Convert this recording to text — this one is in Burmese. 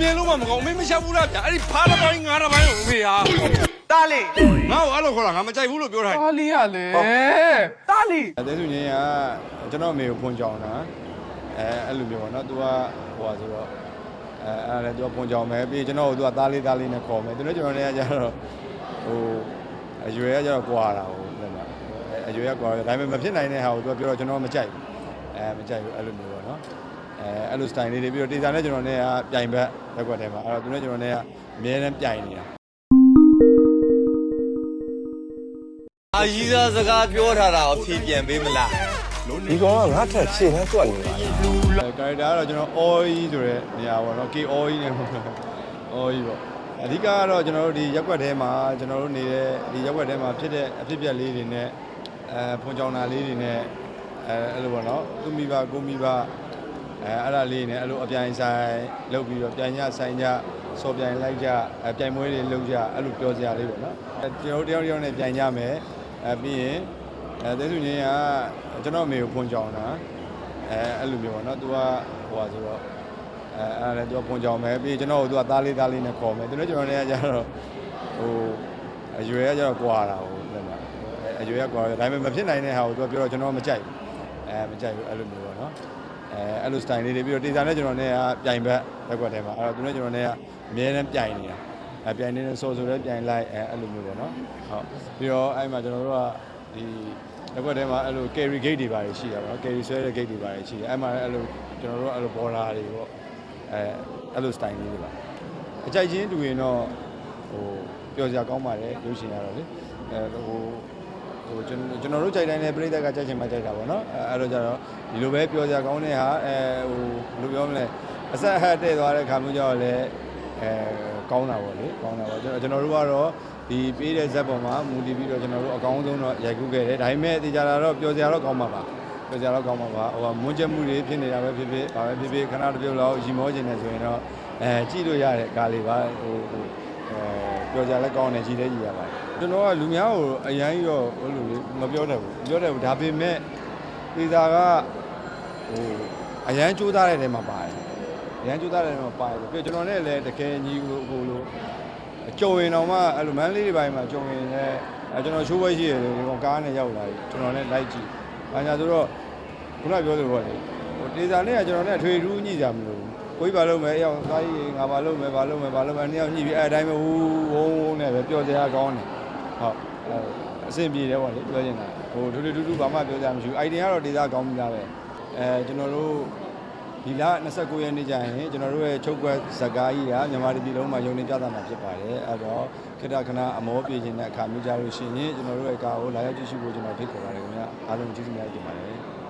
မြင်လို့မှမကောင်းအမေမရှက်ဘူးလားဗျာအဲ့ဒီဖားတစ်ပိုင်းငါးတစ်ပိုင်းကိုအမေဟာ တားလေး ငါ့ကိုအဲ့လိုခေါ်တာငါမကြိုက်ဘူးလို့ပြောထားတယ် တားလေးရလေ တားလေး တဲစုငင်းကကျွန်တော်အမေကိုဖွင့်ကြောင်းတာအဲ့လိုမျိုးပေါ့နော် तू ကဟိုပါဆိုတော့အဲ့ဒါလည်း तू ကဖွင့်ကြောင်းမယ်ပြီးကျွန်တော်ကို तू ကသားလေးနဲ့ခေါ်မယ်သူတို့ကျွန်တော်လည်းကျတော့ဟိုအရွယ်ကကျတော့ကွာတာဟိုအရွယ်ကကွာတယ်ဒါပေမဲ့မဖြစ်နိုင်တဲ့ဟာကို तू ကပြောတော့ကျွန်တော်မကြိုက်ဘူးမကြိုက်ဘူးအဲ့လိုမျိုးပေါ့နော်အဲ့လို style လေးတွေပြီးတော့တေစာနဲ့ကျွန်တော်နဲ့ကပြိုင်ဘက်ရက်ွက်ထဲမှာအဲ့တော့သူနဲ့ကျွန်တော်နဲ့ကအမြဲတမ်းပြိုင်နေတာ အာကြီးစားစကားပြောထားတာကိုဖြေပြန်ပေးမလား ဒီကောင်ကငါ့ထက်ရှေ့နှမ်းတွက်နေတာ ကာရက်တာကတော့ကျွန်တော် OE ဆိုတဲ့နေရာပေါ့နော် KOE နဲ့ပေါ့ OE ပေါ့အဓိကကတော့ကျွန်တော်တို့ဒီရက်ွက်ထဲမှာကျွန်တော်တို့နေတဲ့ဒီရက်ွက်ထဲမှာဖြစ်တဲ့အဖြစ်အပျက်လေးတွေနဲ့ဖွန်ကြောင်တာလေးတွေနဲ့အဲ့လိုပေါ့နော်သူမိဘကိုမိဘအဲ့ဒါလေးနဲ့အဲ့လိုအပြိုင်ဆိုင်လုပ်ပြီးတော့ပြိုင်ညဆိုင်ညစော်ပြိုင်လိုက်ကြပြိုင်ပွဲတွေလုပ်ကြအဲ့လိုပြောစရာလေးပေါ့နော်ကျွန်တော်တို့တယောက်တယောက်နဲ့ပြိုင်ကြမယ်ပြီးရင်တဲစုငင်းကကျွန်တော်အမေကိုဖွန်ကြောင်တာအဲ့လိုမျိုးပေါ့နော် तू ကဟိုပါဆိုတော့အဲ့ဒါလည်း तू ကဖွန်ကြောင်မယ်ပြီးကျွန်တော်ကို तू ကသားလေးနဲ့ခေါ်မယ်သူတို့ကျွန်တော်လည်းကျတော့ဟိုအရွယ်ကကျတော့ကွာတာဟိုအရွယ်ကကွာတယ်ဒါပေမဲ့မဖြစ်နိုင်တဲ့ဟာကို तू ကပြောတော့ကျွန်တော်မကြိုက်ဘူးမကြိုက်ဘူးအဲ့လိုမျိုးပေါ့နော်အဲ့လို style လေးတွေပြီးတော့တေစာနဲ့ကျွန်တော်နဲ့ကပြိုင်ဘက်ရက်ွက်ထဲမှာအဲ့တော့သူနဲ့ကျွန်တော်နဲ့ကအမြဲတမ်းပြိုင်နေတာပြိုင်နေတဲ့ဆိုလည်းပြိုင်လိုက်အဲ့လိုမျိုးပေါ့နော်ဟုတ်ပြီးတော့အဲ့မှာကျွန်တော်တို့ကဒီရက်ွက်ထဲမှာအဲ့လို carry gate တွေပါတယ်ရှိတာပေါ့နော် carry ဆွဲတဲ့ gate တွေပါတယ်ရှိတယ်အဲ့မှာအဲ့လိုကျွန်တော်တို့အဲ့လို border တွေပေါ့အဲ့လို style လေးတွေပါအကြိုက်ချင်းတူရင်တော့ဟိုပျော်စရာကောင်းပါတယ်ရုပ်ရှင်ရတော့လေဟိုကျွန်တော်တို့ကြိုက်တိုင်းလည်းပြိတ္တကကြိုက်ချင်မှကြိုက်တာပေါ့နော်အဲ့တော့ကြတော့ဒီလိုပဲပျော်စရာကောင်းတဲ့ဟာဟိုဘယ်လိုပြောမလဲအဆက်အဟတ်တဲ့သွားတဲ့ခါမျိုးကြောင့်လည်းကောင်းတာပေါ့လေကောင်းတာပေါ့ကျွန်တော်တို့ကတော့ဒီပေးတဲ့ဇက်ပေါ်မှာမူတည်ပြီးတော့ကျွန်တော်တို့အကောင်းဆုံးတော့ရိုက်ကူးခဲ့တယ်ဒါပေမဲ့ဒီကြတာတော့ပျော်စရာတော့ကောင်းမှာပါပျော်စရာတော့ကောင်းမှာပါဟိုမွန်းချက်မှုတွေဖြစ်နေတာပဲဖြစ်ဖြစ်ဘာပဲဖြစ်ဖြစ်ခဏတစ်ပြုတ်လောက်ရီမောခြင်းနေဆိုရင်တော့ကြည့်လို့ရတဲ့ကားလေးပါဟိုပျော်စရာလည်းကောင်းတယ်ကြည့်လည်းကြည့်ရပါတယ်ကျွန်တော်ကလူများကိုအရင်ရောဟိုလိုမပြောတတ်ဘူးပြောတယ်ဒါပေမဲ့ဒီသာကဟိုအရင်ကြိုးစားတဲ့နေရာမှာပါတယ်အရင်ကြိုးစားတဲ့နေရာမှာပါတယ်ပြီးကျွန်တော်နဲ့လည်းတကယ်ညီလို့ဟိုလိုကြုံရင်တော့မှအဲ့လိုမန်းလေးတွေပိုင်းမှာကြုံရင်လည်းကျွန်တော်ရှိုးပွဲရှိရတယ်ဒီကောင်ကားနဲ့ရောက်လာပြီကျွန်တော်လည်းလိုက်ကြည့်။အားညာဆိုတော့ခုနပြောသလိုပေါ့လေ။ဟိုတေစာနဲ့ကကျွန်တော်နဲ့ထွေထူးညှိကြမလို့ကိုကြီးဘာလုပ်မယ်အရောက်သားကြီးငါဘာလုပ်မယ်နှစ်ယောက်ညှိပြီးအဲ့အတိုင်းပဲဝုန်းနဲ့ပဲပြောစရာကောင်းတယ်။ဟုတ်အဆင်ပြေတယ်ပေါ့လေပြောချင်တာ။ဟိုထူးထူးဘာမှပြောစရာမရှိဘူး။အိုင်ဒီကတော့တေစာကောင်းပြီလားပဲ။ကျွန်တော်တို့ဒီလ29ရက်နေ့ကျရင်ကျွန်တော်တို့ရဲ့ချုပ်ကွက်ဇကားကြီးကမြန်မာပြည်လုံးမှာယုံနေကြတာမှာဖြစ်ပါတယ်အဲ့တော့ခေတ္တခဏအမောပြေခြင်းတဲ့အခါမျိုးကြလို့ရှိရင်ကျွန်တော်တို့ရဲ့ကားကိုလာရောက်ကြည့်ရှုဖို့ကျွန်တော်ဖိတ်ခေါ်ပါတယ်ခင်ဗျာအားလုံးကျေးဇူးများတင်ပါတယ်